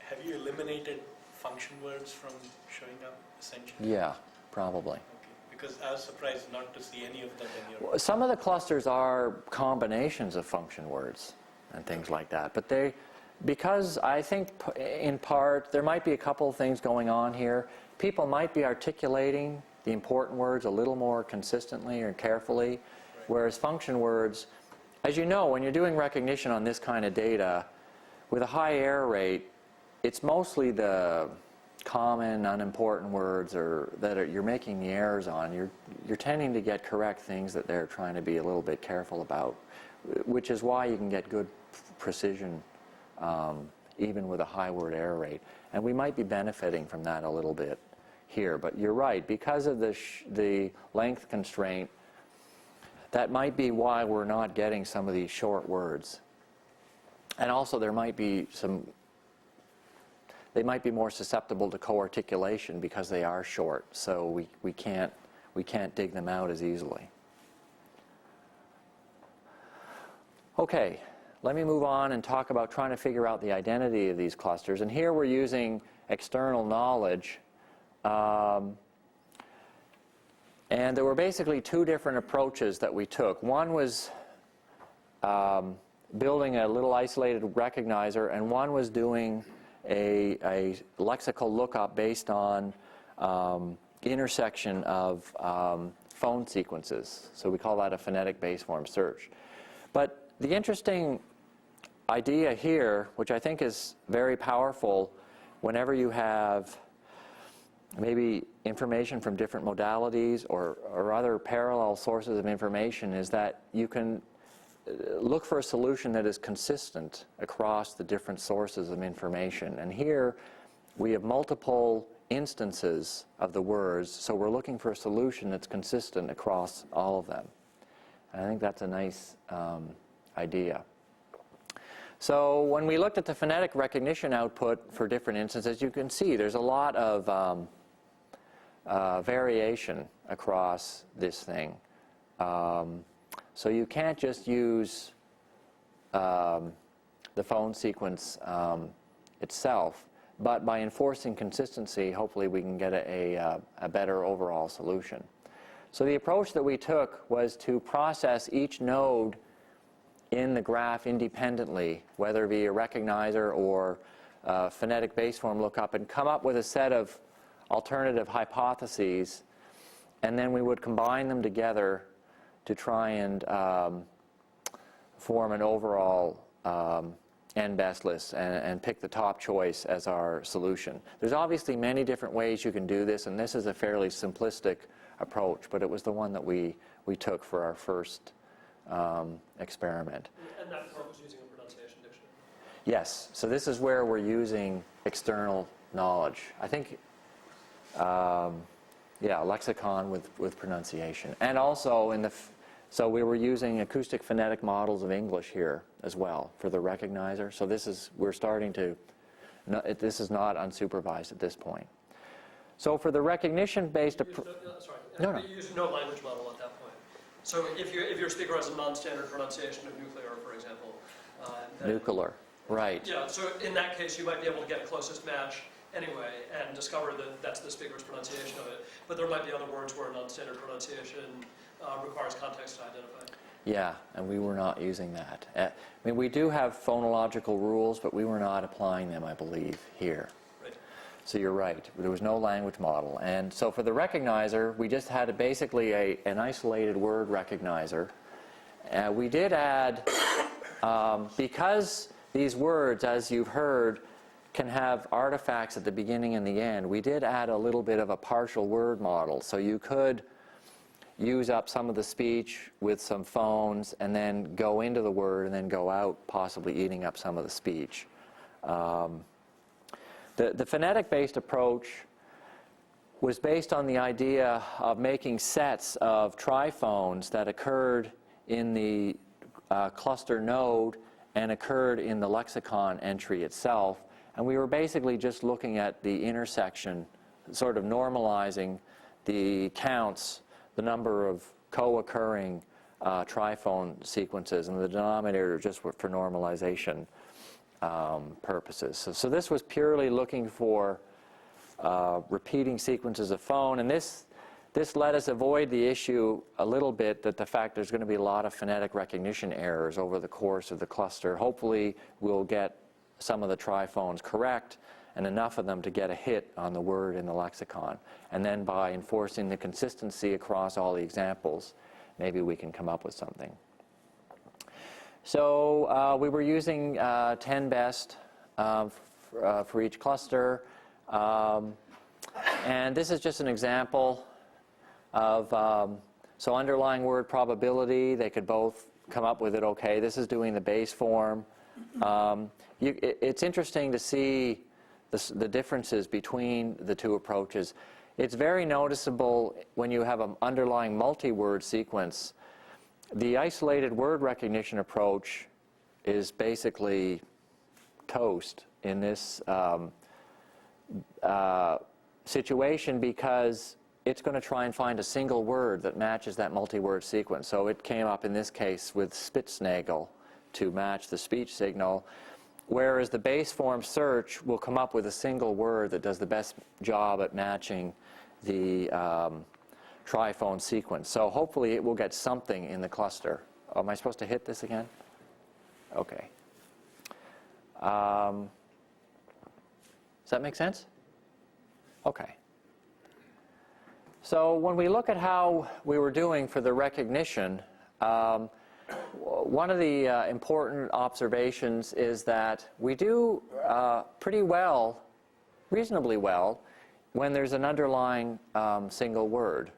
have you eliminated function words from showing up, essentially? Yeah, probably. Okay, because I was surprised not to see any of them in your... Some of the clusters are combinations of function words and things like that, but because I think in part there might be a couple of things going on here. People might be articulating the important words a little more consistently or carefully, whereas function words, as you know, when you're doing recognition on this kind of data, with a high error rate, it's mostly the common, unimportant words you're making the errors on. You're tending to get correct things that they're trying to be a little bit careful about, which is why you can get good precision even with a high word error rate. And we might be benefiting from that a little bit here. But you're right, because of the length constraint, that might be why we're not getting some of these short words. And also there might be they might be more susceptible to co-articulation because they are short, so we can't dig them out as easily. Okay, let me move on and talk about trying to figure out the identity of these clusters. And here we're using external knowledge. And there were basically 2 different approaches that we took. One was building a little isolated recognizer, and one was doing a lexical lookup based on intersection of phone sequences. So we call that a phonetic base form search. But the interesting idea here, which I think is very powerful whenever you have maybe information from different modalities or other parallel sources of information, is that you can look for a solution that is consistent across the different sources of information. And here we have multiple instances of the words, so we're looking for a solution that's consistent across all of them. I think that's a nice idea. So when we looked at the phonetic recognition output for different instances, you can see there's a lot of variation across this thing. So you can't just use the phone sequence itself, but by enforcing consistency, hopefully we can get a better overall solution. So the approach that we took was to process each node in the graph independently, whether via recognizer or phonetic base form lookup, and come up with a set of alternative hypotheses, and then we would combine them together to try and form an overall n-best list and pick the top choice as our solution. There's obviously many different ways you can do this, and this is a fairly simplistic approach, but it was the one that we took for our first experiment. And that part was using a pronunciation dictionary? Yes, so this is where we're using external knowledge. I think, yeah, lexicon with pronunciation. And also so we were using acoustic phonetic models of English here as well for the recognizer. So we're starting to, this is not unsupervised at this point. So for the recognition-based approach, you used no language model at that point. So if your speaker has a non-standard pronunciation of nuclear, for example. Nuclear, right. Yeah, so in that case you might be able to get a closest match anyway and discover that that's the speaker's pronunciation of it. But there might be other words where non-standard pronunciation requires context to identify. Yeah, and we were not using that. I mean, we do have phonological rules, but we were not applying them, I believe, here. Right. So you're right. There was no language model. And so for the recognizer, we just had basically an isolated word recognizer. We did add, because these words, as you've heard, can have artifacts at the beginning and the end, we did add a little bit of a partial word model. So you could use up some of the speech with some phones and then go into the word and then go out, possibly eating up some of the speech. The phonetic-based approach was based on the idea of making sets of triphones that occurred in the cluster node and occurred in the lexicon entry itself. And we were basically just looking at the intersection, sort of normalizing the counts, the number of co-occurring triphone sequences, and the denominator just for normalization purposes. So this was purely looking for repeating sequences of phone, and this let us avoid the issue a little bit that the fact there's going to be a lot of phonetic recognition errors over the course of the cluster. Hopefully we'll get some of the triphones correct and enough of them to get a hit on the word in the lexicon. And then by enforcing the consistency across all the examples, maybe we can come up with something. So we were using 10 best for each cluster. And this is just an example of, so underlying word probability, they could both come up with it okay. This is doing the base form. It's interesting to see the differences between the two approaches. It's very noticeable when you have an underlying multi-word sequence. The isolated word recognition approach is basically toast in this situation because it's going to try and find a single word that matches that multi-word sequence. So it came up in this case with Spitznagel to match the speech signal, whereas the base form search will come up with a single word that does the best job at matching the triphone sequence. So hopefully it will get something in the cluster. Oh, am I supposed to hit this again? Okay. Does that make sense? Okay. So when we look at how we were doing for the recognition, one of the important observations is that we do pretty well, reasonably well, when there's an underlying single word.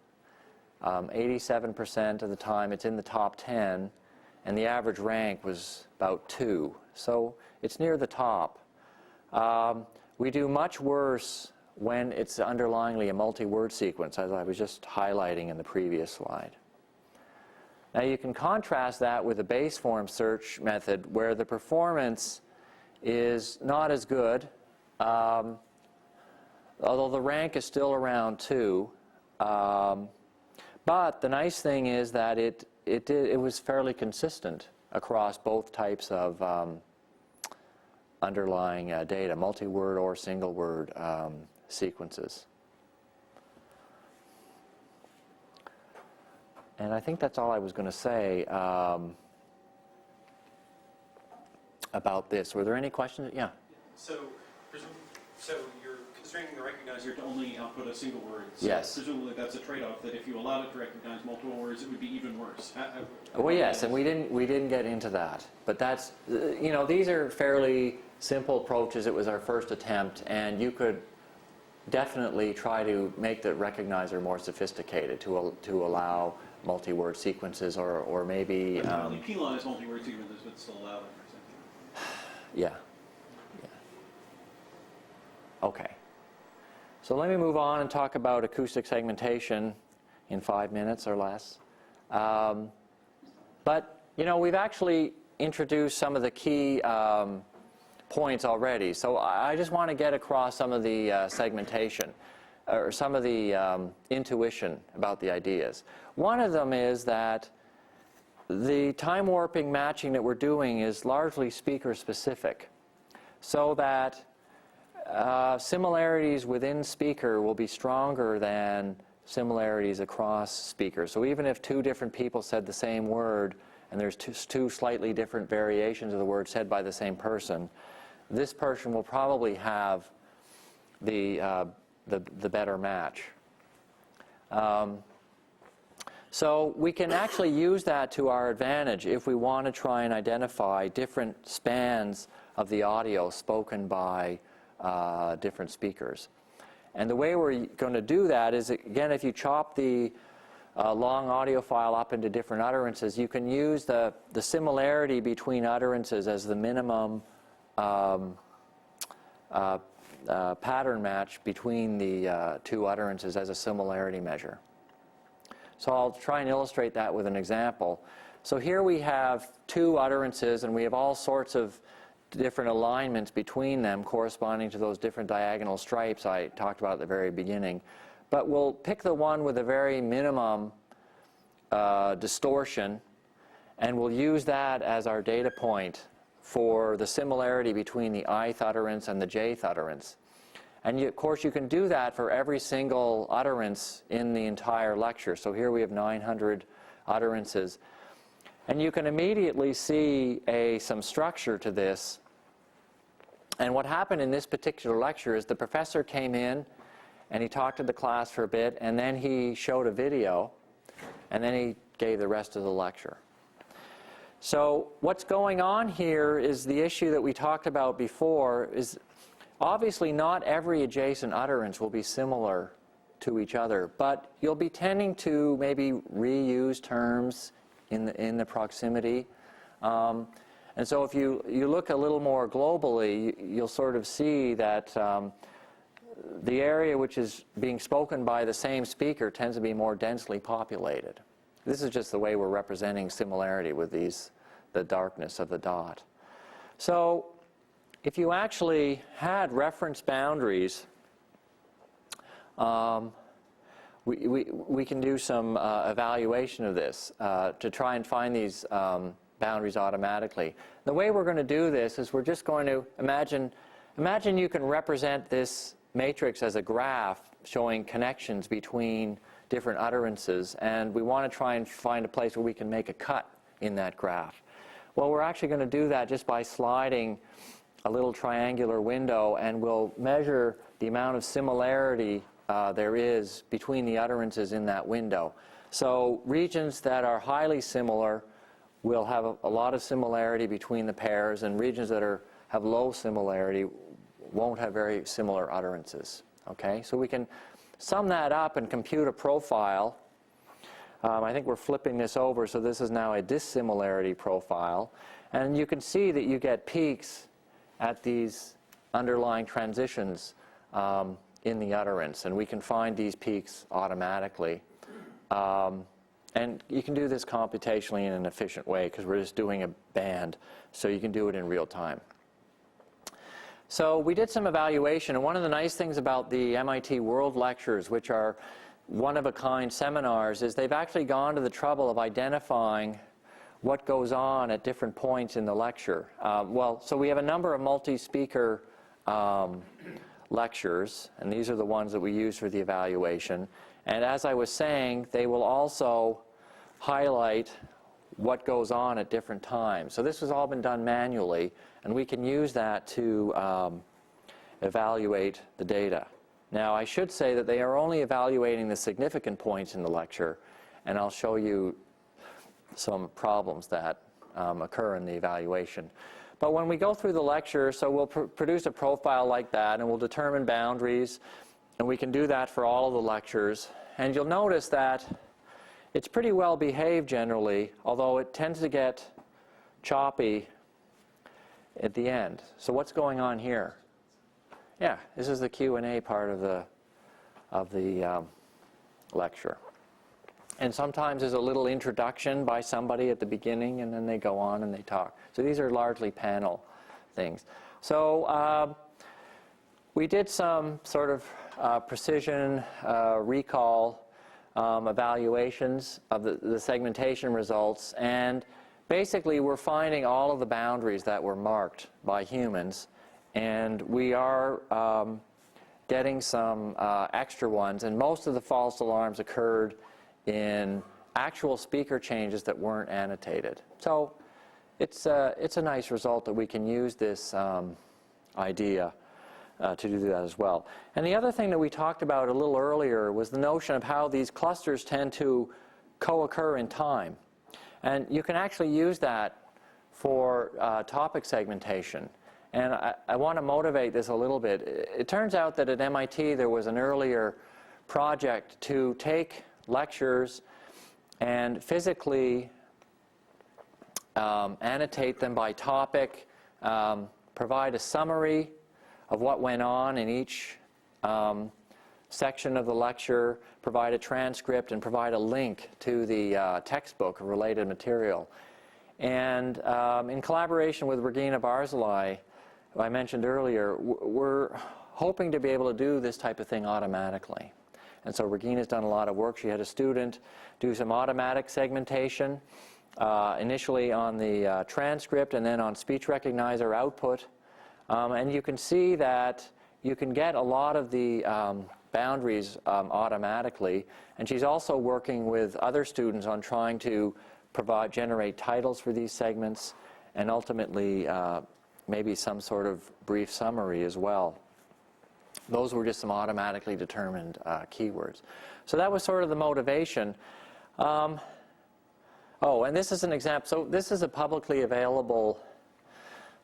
87% of the time it's in the top 10, and the average rank was about 2. So it's near the top. We do much worse when it's underlyingly a multi-word sequence, as I was just highlighting in the previous slide. Now you can contrast that with the base form search method where the performance is not as good, although the rank is still around 2. But the nice thing is that it was fairly consistent across both types of underlying data, multi-word or single-word sequences. And I think that's all I was going to say about this. Were there any questions? Yeah. So you're constraining the recognizer to only output a single word. So yes. Presumably that's a trade-off. That if you allowed it to recognize multiple words, it would be even worse. Well, yes, and we didn't get into that. But that's these are fairly simple approaches. It was our first attempt, and you could definitely try to make the recognizer more sophisticated to allow multi-word sequences or maybe penalize multi-word sequences, but still allow them or something. Yeah. Okay. So let me move on and talk about acoustic segmentation in 5 minutes or less. But we've actually introduced some of the key points already. So I just want to get across some of the segmentation or some of the intuition about the ideas. One of them is that the time warping matching that we're doing is largely speaker specific, so that similarities within speaker will be stronger than similarities across speakers. So even if 2 different people said the same word and there's 2 slightly different variations of the word said by the same person, this person will probably have the better match. So we can actually use that to our advantage if we want to try and identify different spans of the audio spoken by different speakers. And the way we're going to do that is, again, if you chop the long audio file up into different utterances, you can use the similarity between utterances as the minimum pattern match between the 2 utterances as a similarity measure. So I'll try and illustrate that with an example. So here we have 2 utterances, and we have all sorts of different alignments between them corresponding to those different diagonal stripes I talked about at the very beginning. But we'll pick the one with a very minimum distortion, and we'll use that as our data point for the similarity between the ith utterance and the jth utterance. And of course, you can do that for every single utterance in the entire lecture. So here we have 900 utterances. And you can immediately see some structure to this. And what happened in this particular lecture is the professor came in and he talked to the class for a bit, and then he showed a video, and then he gave the rest of the lecture. So what's going on here is the issue that we talked about before is obviously not every adjacent utterance will be similar to each other, but you'll be tending to maybe reuse terms in the proximity. And so if you look a little more globally, you'll sort of see that the area which is being spoken by the same speaker tends to be more densely populated. This is just the way we're representing similarity with the darkness of the dot. So if you actually had reference boundaries, we can do some evaluation of this to try and find these boundaries automatically. The way we're going to do this is we're just going to imagine you can represent this matrix as a graph showing connections between different utterances, and we want to try and find a place where we can make a cut in that graph. Well, we're actually going to do that just by sliding a little triangular window, and we'll measure the amount of similarity there is between the utterances in that window. So regions that are highly similar will have a lot of similarity between the pairs, and regions that have low similarity won't have very similar utterances. Okay, so we can sum that up and compute a profile. I think we're flipping this over, so this is now a dissimilarity profile. And you can see that you get peaks at these underlying transitions in the utterance, and we can find these peaks automatically. And you can do this computationally in an efficient way because we're just doing a band, so you can do it in real time. So we did some evaluation, and one of the nice things about the MIT World Lectures, which are one-of-a-kind seminars, is they've actually gone to the trouble of identifying what goes on at different points in the lecture. So we have a number of multi-speaker lectures, and these are the ones that we use for the evaluation. And as I was saying, they will also highlight what goes on at different times. So this has all been done manually, and we can use that to evaluate the data. Now, I should say that they are only evaluating the significant points in the lecture, and I'll show you some problems that occur in the evaluation. But when we go through the lecture, so we'll produce a profile like that, and we'll determine boundaries, and we can do that for all of the lectures. And you'll notice that it's pretty well behaved generally, although it tends to get choppy at the end. So what's going on here? Yeah, this is the Q&A part of the lecture. And sometimes there's a little introduction by somebody at the beginning, and then they go on and they talk. So these are largely panel things. So we did some sort of precision recall evaluations of the segmentation results, and basically we're finding all of the boundaries that were marked by humans, and we are getting some extra ones, and most of the false alarms occurred in actual speaker changes that weren't annotated. So it's a nice result that we can use this idea to do that as well. And the other thing that we talked about a little earlier was the notion of how these clusters tend to co-occur in time. And you can actually use that for topic segmentation. And I want to motivate this a little bit. It turns out that at MIT there was an earlier project to take lectures and physically annotate them by topic, provide a summary of what went on in each section of the lecture, provide a transcript, and provide a link to the textbook of related material. And in collaboration with Regina Barzilai, who I mentioned earlier, we're hoping to be able to do this type of thing automatically. And so Regina's done a lot of work. She had a student do some automatic segmentation, initially on the transcript and then on speech recognizer output. And you can see that you can get a lot of the boundaries automatically. And she's also working with other students on trying to generate titles for these segments, and ultimately maybe some sort of brief summary as well. Those were just some automatically determined keywords. So that was sort of the motivation. Oh, and this is an example. So this is a publicly available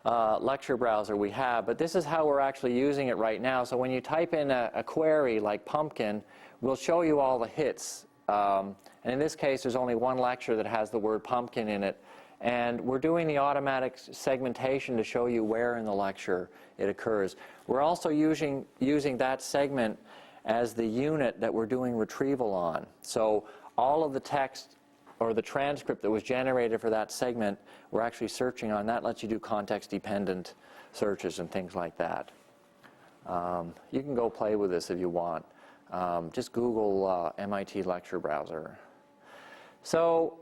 lecture browser we have, but this is how we're actually using it right now. So when you type in a query like pumpkin, we'll show you all the hits. And in this case, there's only one lecture that has the word pumpkin in it. And we're doing the automatic segmentation to show you where in the lecture it occurs. We're also using that segment as the unit that we're doing retrieval on. So all of the text or the transcript that was generated for that segment, we're actually searching on. That lets you do context-dependent searches and things like that. You can go play with this if you want. Just Google MIT lecture browser. So,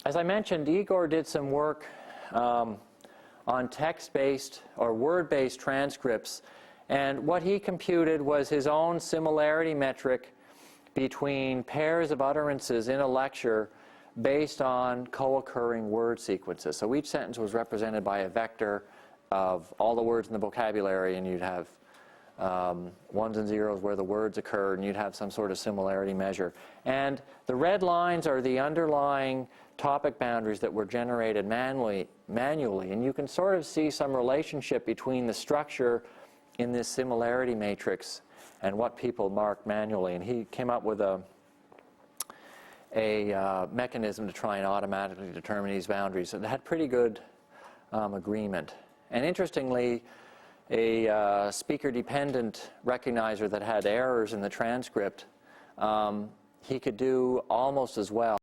as I mentioned, Igor did some work on text-based or word-based transcripts, and what he computed was his own similarity metric between pairs of utterances in a lecture based on co-occurring word sequences. So each sentence was represented by a vector of all the words in the vocabulary, and you'd have ones and zeros where the words occurred, and you'd have some sort of similarity measure. And the red lines are the underlying topic boundaries that were generated manually, and you can sort of see some relationship between the structure in this similarity matrix and what people marked manually. And he came up with a mechanism to try and automatically determine these boundaries. And it had pretty good agreement. And interestingly, a speaker-dependent recognizer that had errors in the transcript, he could do almost as well.